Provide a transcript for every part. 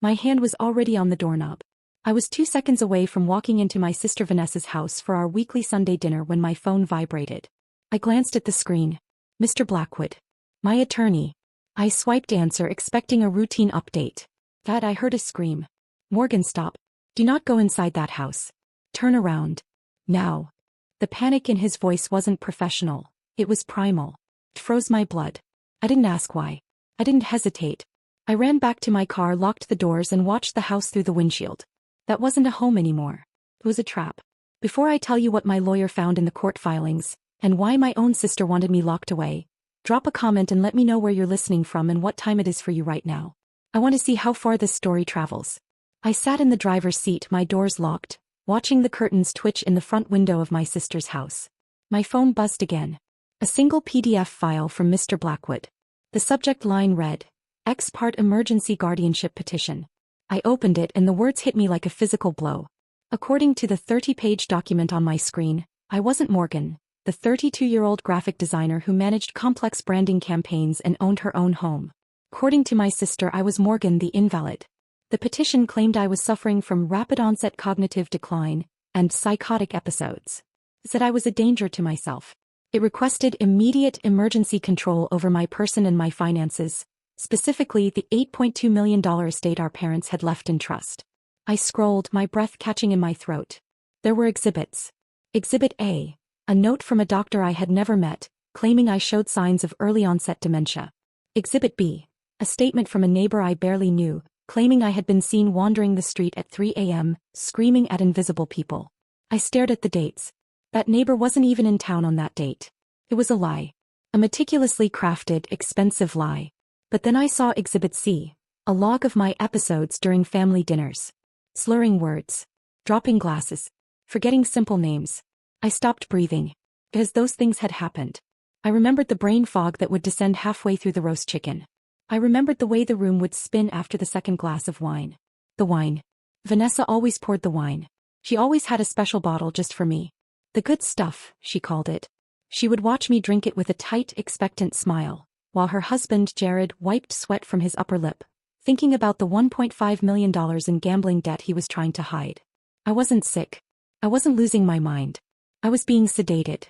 My hand was already on the doorknob. I was 2 seconds away from walking into my sister Vanessa's house for our weekly Sunday dinner when my phone vibrated. I glanced at the screen. Mr. Blackwood. My attorney. I swiped answer expecting a routine update. That I heard a scream. Morgan, stop. Do not go inside that house. Turn around. Now. The panic in his voice wasn't professional. It was primal. It froze my blood. I didn't ask why. I didn't hesitate. I ran back to my car, locked the doors, and watched the house through the windshield. That wasn't a home anymore. It was a trap. Before I tell you what my lawyer found in the court filings, and why my own sister wanted me locked away, drop a comment and let me know where you're listening from and what time it is for you right now. I want to see how far this story travels. I sat in the driver's seat, my doors locked, watching the curtains twitch in the front window of my sister's house. My phone buzzed again. A single PDF file from Mr. Blackwood. The subject line read, Ex parte emergency guardianship petition. I opened it and the words hit me like a physical blow. According to the 30-page document on my screen, I wasn't Morgan, the 32-year-old graphic designer who managed complex branding campaigns and owned her own home. According to my sister, I was Morgan the invalid. The petition claimed I was suffering from rapid-onset cognitive decline and psychotic episodes. It said I was a danger to myself. It requested immediate emergency control over my person and my finances, specifically the $8.2 million estate our parents had left in trust. I scrolled, my breath catching in my throat. There were exhibits. Exhibit A, a note from a doctor I had never met, claiming I showed signs of early-onset dementia. Exhibit B, a statement from a neighbor I barely knew, claiming I had been seen wandering the street at 3 a.m., screaming at invisible people. I stared at the dates. That neighbor wasn't even in town on that date. It was a lie. A meticulously crafted, expensive lie. But then I saw Exhibit C, a log of my episodes during family dinners. Slurring words. Dropping glasses. Forgetting simple names. I stopped breathing. Because those things had happened. I remembered the brain fog that would descend halfway through the roast chicken. I remembered the way the room would spin after the second glass of wine. The wine. Vanessa always poured the wine. She always had a special bottle just for me. The good stuff, she called it. She would watch me drink it with a tight, expectant smile, while her husband, Jared, wiped sweat from his upper lip, thinking about the $1.5 million in gambling debt he was trying to hide. I wasn't sick. I wasn't losing my mind. I was being sedated.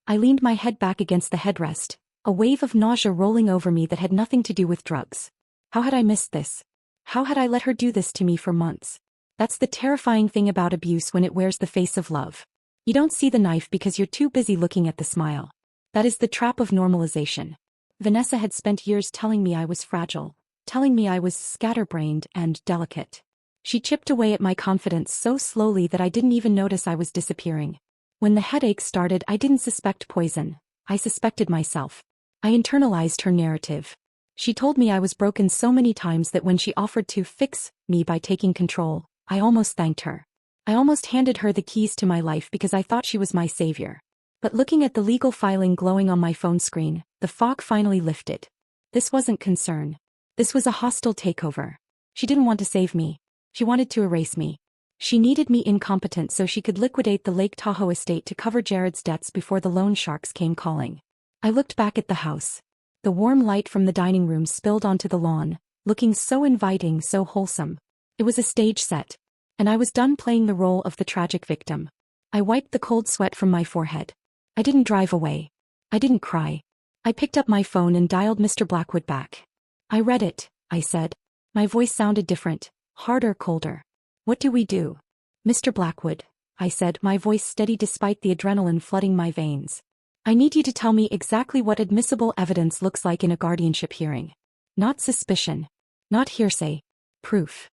I leaned my head back against the headrest, a wave of nausea rolling over me that had nothing to do with drugs. How had I missed this? How had I let her do this to me for months? That's the terrifying thing about abuse when it wears the face of love. You don't see the knife because you're too busy looking at the smile. That is the trap of normalization. Vanessa had spent years telling me I was fragile, telling me I was scatterbrained and delicate. She chipped away at my confidence so slowly that I didn't even notice I was disappearing. When the headache started, I didn't suspect poison. I suspected myself. I internalized her narrative. She told me I was broken so many times that when she offered to fix me by taking control, I almost thanked her. I almost handed her the keys to my life because I thought she was my savior. But looking at the legal filing glowing on my phone screen, the fog finally lifted. This wasn't concern. This was a hostile takeover. She didn't want to save me. She wanted to erase me. She needed me incompetent so she could liquidate the Lake Tahoe estate to cover Jared's debts before the loan sharks came calling. I looked back at the house. The warm light from the dining room spilled onto the lawn, looking so inviting, so wholesome. It was a stage set. And I was done playing the role of the tragic victim. I wiped the cold sweat from my forehead. I didn't drive away. I didn't cry. I picked up my phone and dialed Mr. Blackwood back. I read it, I said. My voice sounded different, harder, colder. What do we do? Mr. Blackwood, I said, my voice steady despite the adrenaline flooding my veins. I need you to tell me exactly what admissible evidence looks like in a guardianship hearing. Not suspicion. Not hearsay. Proof.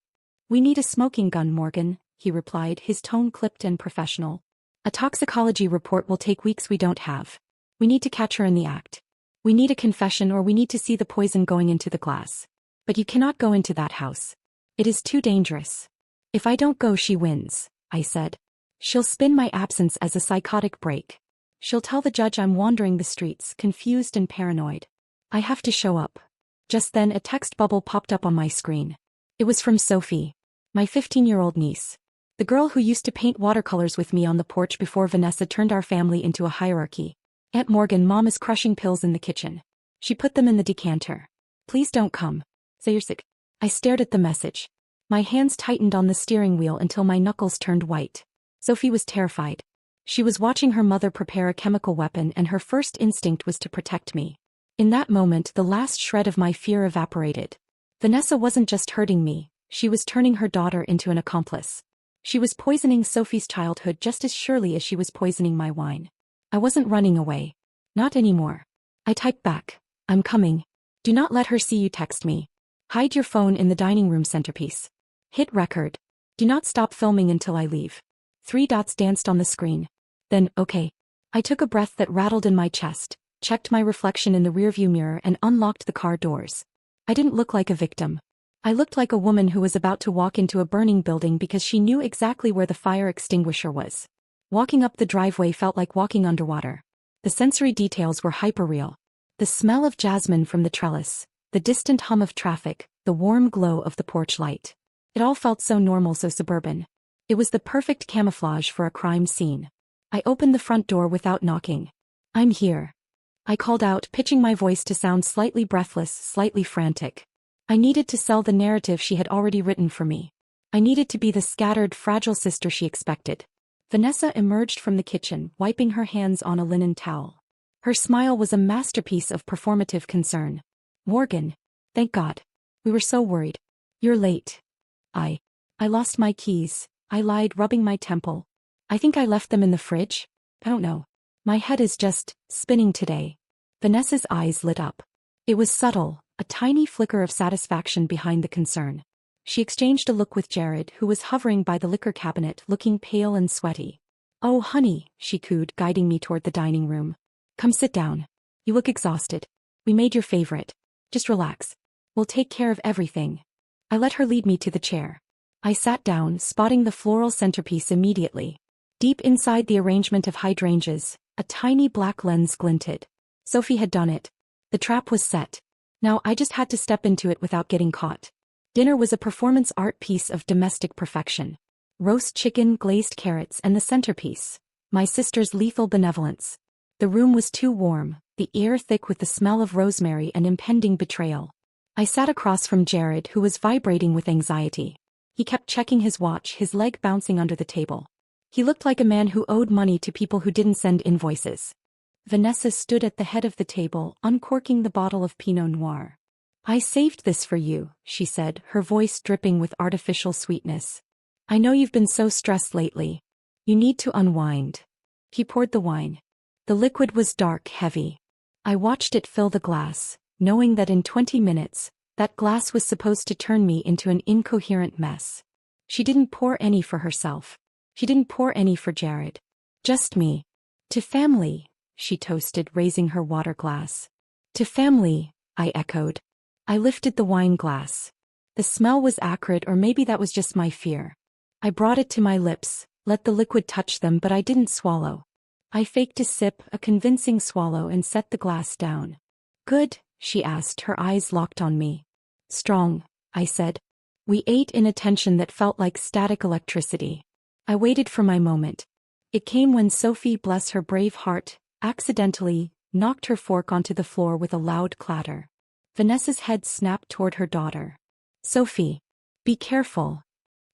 We need a smoking gun, Morgan, he replied, his tone clipped and professional. A toxicology report will take weeks we don't have. We need to catch her in the act. We need a confession or we need to see the poison going into the glass. But you cannot go into that house. It is too dangerous. If I don't go, she wins, I said. She'll spin my absence as a psychotic break. She'll tell the judge I'm wandering the streets, confused and paranoid. I have to show up. Just then a text bubble popped up on my screen. It was from Sophie, my 15-year-old niece. The girl who used to paint watercolors with me on the porch before Vanessa turned our family into a hierarchy. Aunt Morgan, Mom is crushing pills in the kitchen. She put them in the decanter. Please don't come. Say you're sick. I stared at the message. My hands tightened on the steering wheel until my knuckles turned white. Sophie was terrified. She was watching her mother prepare a chemical weapon and her first instinct was to protect me. In that moment, the last shred of my fear evaporated. Vanessa wasn't just hurting me, she was turning her daughter into an accomplice. She was poisoning Sophie's childhood just as surely as she was poisoning my wine. I wasn't running away. Not anymore. I typed back, "I'm coming. Do not let her see you text me. Hide your phone in the dining room centerpiece. Hit record. Do not stop filming until I leave." 3 dots danced on the screen. Then, okay. I took a breath that rattled in my chest, checked my reflection in the rearview mirror and unlocked the car doors. I didn't look like a victim. I looked like a woman who was about to walk into a burning building because she knew exactly where the fire extinguisher was. Walking up the driveway felt like walking underwater. The sensory details were hyperreal. The smell of jasmine from the trellis, the distant hum of traffic, the warm glow of the porch light. It all felt so normal, so suburban. It was the perfect camouflage for a crime scene. I opened the front door without knocking. "I'm here," I called out, pitching my voice to sound slightly breathless, slightly frantic. I needed to sell the narrative she had already written for me. I needed to be the scattered, fragile sister she expected. Vanessa emerged from the kitchen, wiping her hands on a linen towel. Her smile was a masterpiece of performative concern. "Morgan. Thank God. We were so worried. You're late." I lost my keys," I lied, rubbing my temple. "I think I left them in the fridge. I don't know. My head is just spinning today." Vanessa's eyes lit up. It was subtle, a tiny flicker of satisfaction behind the concern. She exchanged a look with Jared, who was hovering by the liquor cabinet, looking pale and sweaty. "Oh, honey," she cooed, guiding me toward the dining room. "Come sit down. You look exhausted. We made your favorite. Just relax. We'll take care of everything." I let her lead me to the chair. I sat down, spotting the floral centerpiece immediately. Deep inside the arrangement of hydrangeas, a tiny black lens glinted. Sophie had done it. The trap was set. Now I just had to step into it without getting caught. Dinner was a performance art piece of domestic perfection. Roast chicken, glazed carrots, and the centerpiece, my sister's lethal benevolence. The room was too warm, the air thick with the smell of rosemary and impending betrayal. I sat across from Jared, who was vibrating with anxiety. He kept checking his watch, his leg bouncing under the table. He looked like a man who owed money to people who didn't send invoices. Vanessa stood at the head of the table, uncorking the bottle of Pinot Noir. "I saved this for you," she said, her voice dripping with artificial sweetness. "I know you've been so stressed lately. You need to unwind." He poured the wine. The liquid was dark, heavy. I watched it fill the glass, knowing that in 20 minutes, that glass was supposed to turn me into an incoherent mess. She didn't pour any for herself. She didn't pour any for Jared. Just me. "To family," she toasted, raising her water glass. "To family," I echoed. I lifted the wine glass. The smell was acrid, or maybe that was just my fear. I brought it to my lips, let the liquid touch them, but I didn't swallow. I faked a sip, a convincing swallow, and set the glass down. "Good?" she asked, her eyes locked on me. "Strong," I said. We ate in a tension that felt like static electricity. I waited for my moment. It came when Sophie, bless her brave heart, accidentally knocked her fork onto the floor with a loud clatter. Vanessa's head snapped toward her daughter. "Sophie, be careful."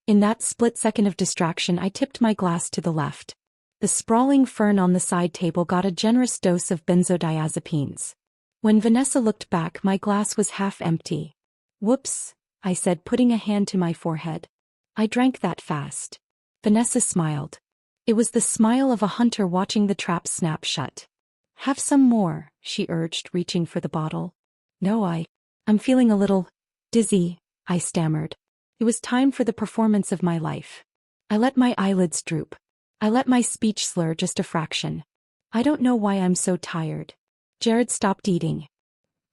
In that split second of distraction, I tipped my glass to the left. The sprawling fern on the side table got a generous dose of benzodiazepines. When Vanessa looked back, my glass was half empty. "Whoops," I said, putting a hand to my forehead. "I drank that fast." Vanessa smiled. It was the smile of a hunter watching the trap snap shut. "Have some more," she urged, reaching for the bottle. "No, I'm feeling a little dizzy," I stammered. It was time for the performance of my life. I let my eyelids droop. I let my speech slur just a fraction. "I don't know why I'm so tired." Jared stopped eating.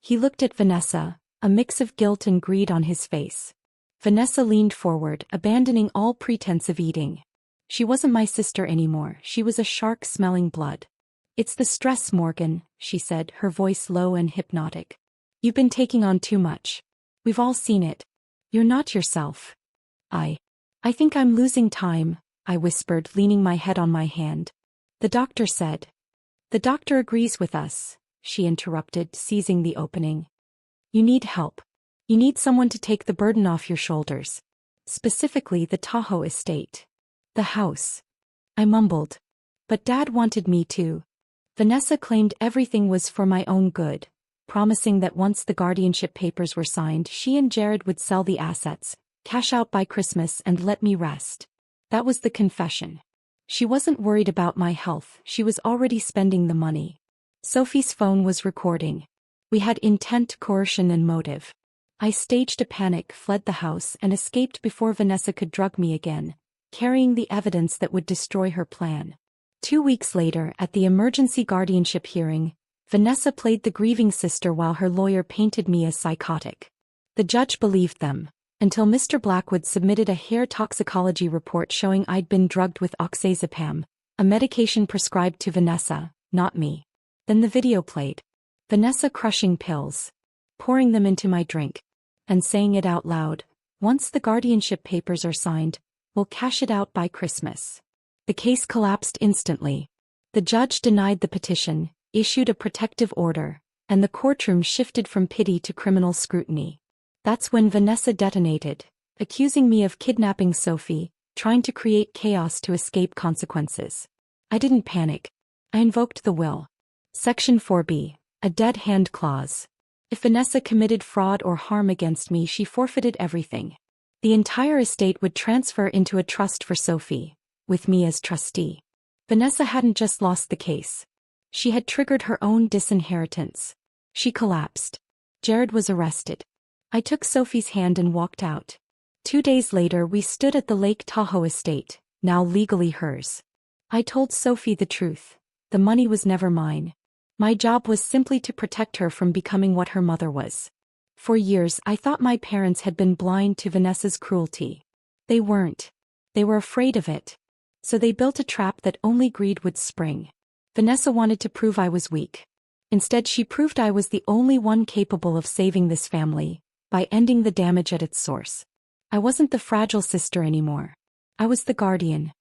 He looked at Vanessa, a mix of guilt and greed on his face. Vanessa leaned forward, abandoning all pretense of eating. She wasn't my sister anymore, she was a shark smelling blood. "It's the stress, Morgan," she said, her voice low and hypnotic. "You've been taking on too much. We've all seen it. You're not yourself." I think I'm losing time," I whispered, leaning my head on my hand. "The doctor said." "The doctor agrees with us," she interrupted, seizing the opening. "You need help. You need someone to take the burden off your shoulders. specifically the Tahoe estate. The house. I mumbled. But Dad wanted me to. Vanessa claimed everything was for my own good, promising that once the guardianship papers were signed she and Jared would sell the assets, cash out by Christmas and let me rest. That was the confession. She wasn't worried about my health, she was already spending the money. Sophie's phone was recording. We had intent, coercion and motive. I staged a panic, fled the house and escaped before Vanessa could drug me again, carrying the evidence that would destroy her plan. 2 weeks later, at the emergency guardianship hearing, Vanessa played the grieving sister while her lawyer painted me as psychotic. The judge believed them, until Mr. Blackwood submitted a hair toxicology report showing I'd been drugged with oxazepam, a medication prescribed to Vanessa, not me. Then the video played. Vanessa crushing pills, pouring them into my drink, and saying it out loud, "Once the guardianship papers are signed, we'll cash it out by Christmas." The case collapsed instantly. The judge denied the petition, issued a protective order, and the courtroom shifted from pity to criminal scrutiny. That's when Vanessa detonated, accusing me of kidnapping Sophie, trying to create chaos to escape consequences. I didn't panic. I invoked the will. Section 4B, a dead hand clause. If Vanessa committed fraud or harm against me, she forfeited everything. The entire estate would transfer into a trust for Sophie, with me as trustee. Vanessa hadn't just lost the case. She had triggered her own disinheritance. She collapsed. Jared was arrested. I took Sophie's hand and walked out. 2 days later we stood at the Lake Tahoe estate, now legally hers. I told Sophie the truth. The money was never mine. My job was simply to protect her from becoming what her mother was. For years I thought my parents had been blind to Vanessa's cruelty. They weren't. They were afraid of it. So they built a trap that only greed would spring. Vanessa wanted to prove I was weak. Instead she proved I was the only one capable of saving this family, by ending the damage at its source. I wasn't the fragile sister anymore. I was the guardian.